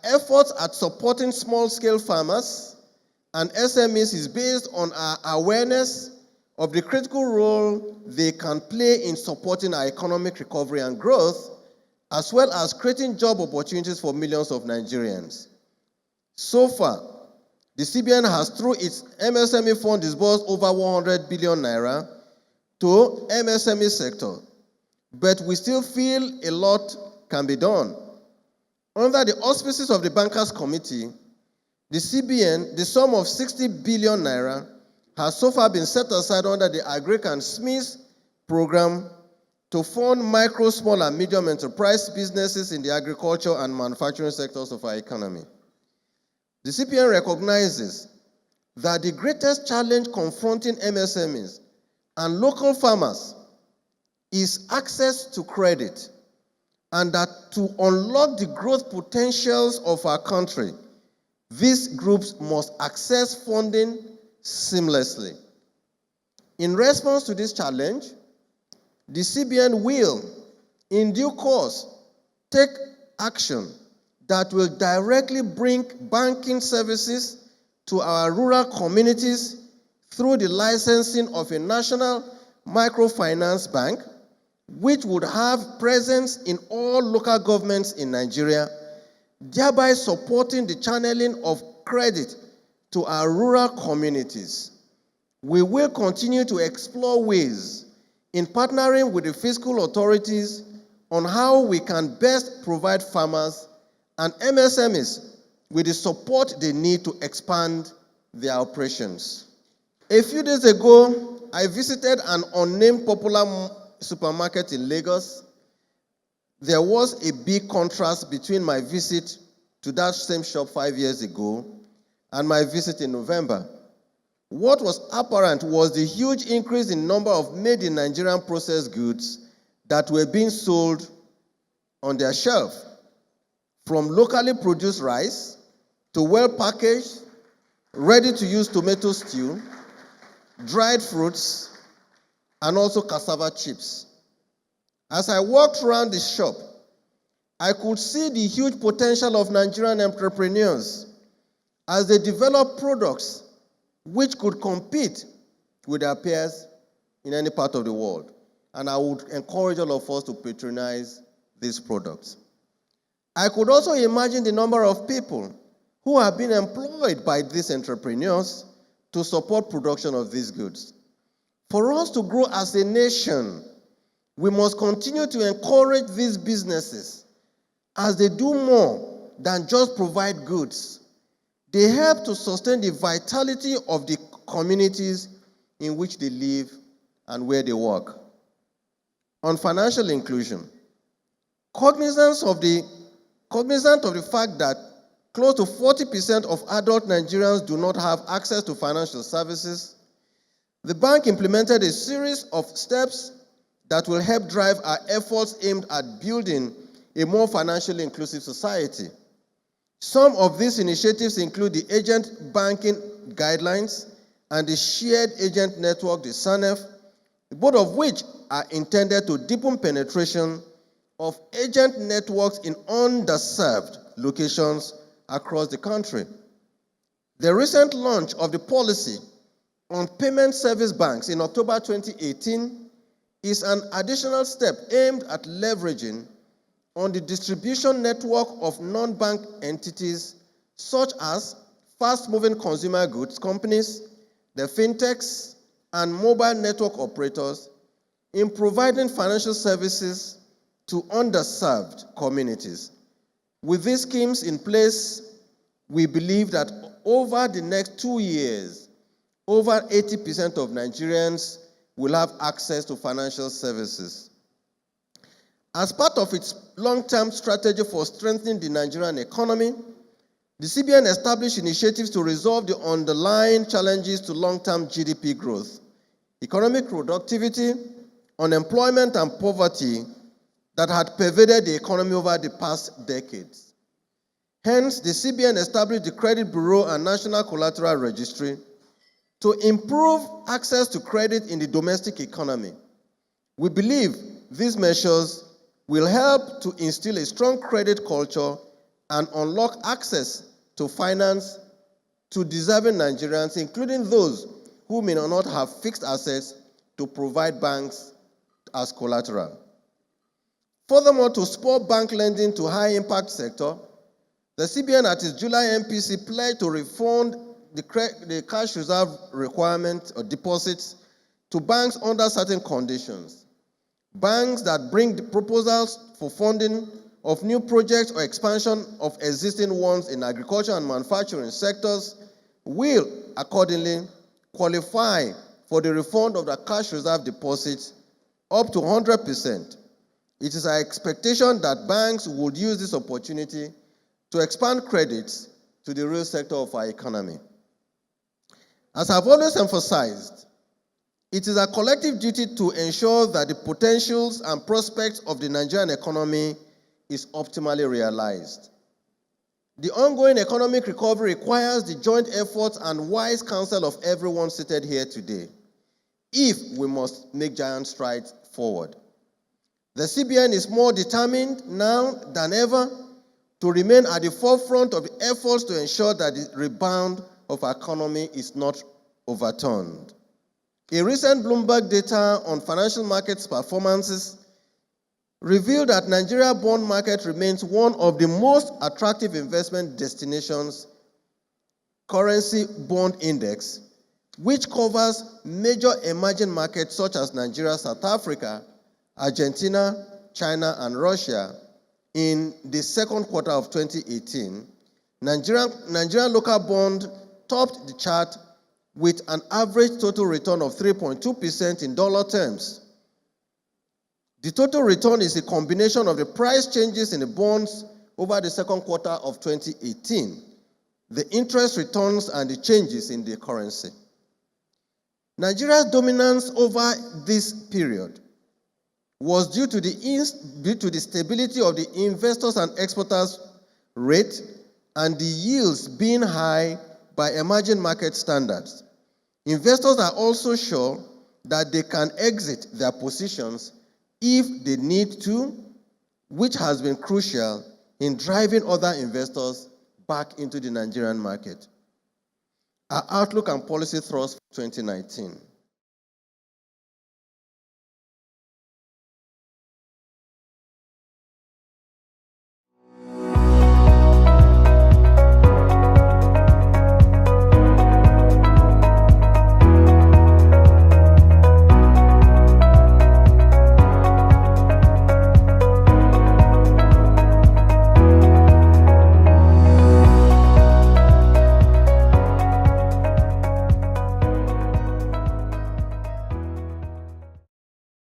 efforts at supporting small-scale farmers and SMEs is based on our awareness of the critical role they can play in supporting our economic recovery and growth, as well as creating job opportunities for millions of Nigerians. So far, the CBN has, through its MSME fund, disbursed over 100 billion naira to MSME sector, but we still feel a lot can be done. Under the auspices of the Bankers Committee, the CBN, the sum of 60 billion naira has so far been set aside under the Agric and SMEs program to fund micro, small, and medium enterprise businesses in the agriculture and manufacturing sectors of our economy. The CBN recognizes that the greatest challenge confronting MSMEs and local farmers is access to credit, and that to unlock the growth potentials of our country, these groups must access funding seamlessly. In response to this challenge, the CBN will, in due course, take action that will directly bring banking services to our rural communities through the licensing of a national microfinance bank, which would have presence in all local governments in Nigeria, thereby supporting the channeling of credit to our rural communities. We will continue to explore ways in partnering with the fiscal authorities on how we can best provide farmers and MSMEs with the support they need to expand their operations. A few days ago, I visited an unnamed popular supermarket in Lagos. There was a big contrast between my visit to that same shop 5 years ago and my visit in November. What was apparent was the huge increase in number of made-in-Nigerian processed goods that were being sold on their shelf, from locally produced rice to well-packaged, ready-to-use tomato stew, dried fruits, and also cassava chips. As I walked around the shop, I could see the huge potential of Nigerian entrepreneurs as they develop products which could compete with their peers in any part of the world. And I would encourage all of us to patronize these products. I could also imagine the number of people who have been employed by these entrepreneurs to support production of these goods. For us to grow as a nation, we must continue to encourage these businesses as they do more than just provide goods. They help to sustain the vitality of the communities in which they live and where they work. On financial inclusion, cognizant of the fact that close to 40% of adult Nigerians do not have access to financial services, the bank implemented a series of steps that will help drive our efforts aimed at building a more financially inclusive society. Some of these initiatives include the agent banking guidelines and the shared agent network, the SANEF, both of which are intended to deepen penetration of agent networks in underserved locations across the country. The recent launch of the policy on payment service banks in October 2018 is an additional step aimed at leveraging on the distribution network of non-bank entities such as fast-moving consumer goods companies, the fintechs, and mobile network operators in providing financial services to underserved communities. With these schemes in place, we believe that over the next 2 years, over 80% of Nigerians will have access to financial services. As part of its long-term strategy for strengthening the Nigerian economy, the CBN established initiatives to resolve the underlying challenges to long-term GDP growth, economic productivity, unemployment, and poverty that had pervaded the economy over the past decades. Hence, the CBN established the Credit Bureau and National Collateral Registry to improve access to credit in the domestic economy. We believe these measures will help to instill a strong credit culture and unlock access to finance to deserving Nigerians, including those who may not have fixed assets to provide banks as collateral. Furthermore, to spur bank lending to high-impact sector, the CBN at its July MPC pledged to refund the cash reserve requirement or deposits to banks under certain conditions. Banks that bring the proposals for funding of new projects or expansion of existing ones in agriculture and manufacturing sectors will accordingly qualify for the refund of the cash reserve deposits up to 100%. It is our expectation that banks would use this opportunity to expand credits to the real sector of our economy. As I've always emphasized, it is our collective duty to ensure that the potentials and prospects of the Nigerian economy is optimally realized. The ongoing economic recovery requires the joint efforts and wise counsel of everyone seated here today, if we must make giant strides forward. The CBN is more determined now than ever to remain at the forefront of the efforts to ensure that the rebound of our economy is not overturned. A recent Bloomberg data on financial markets performances revealed that Nigeria bond market remains one of the most attractive investment destinations. Currency Bond Index, which covers major emerging markets such as Nigeria, South Africa, Argentina, China, and Russia, in the second quarter of 2018, Nigerian local bond topped the chart with an average total return of 3.2% in dollar terms. The total return is a combination of the price changes in the bonds over the second quarter of 2018, the interest returns, and the changes in the currency. Nigeria's dominance over this period was due to the stability of the investors and exporters rate and the yields being high by emerging market standards. Investors are also sure that they can exit their positions if they need to, which has been crucial in driving other investors back into the Nigerian market. Our outlook and policy thrust for 2019.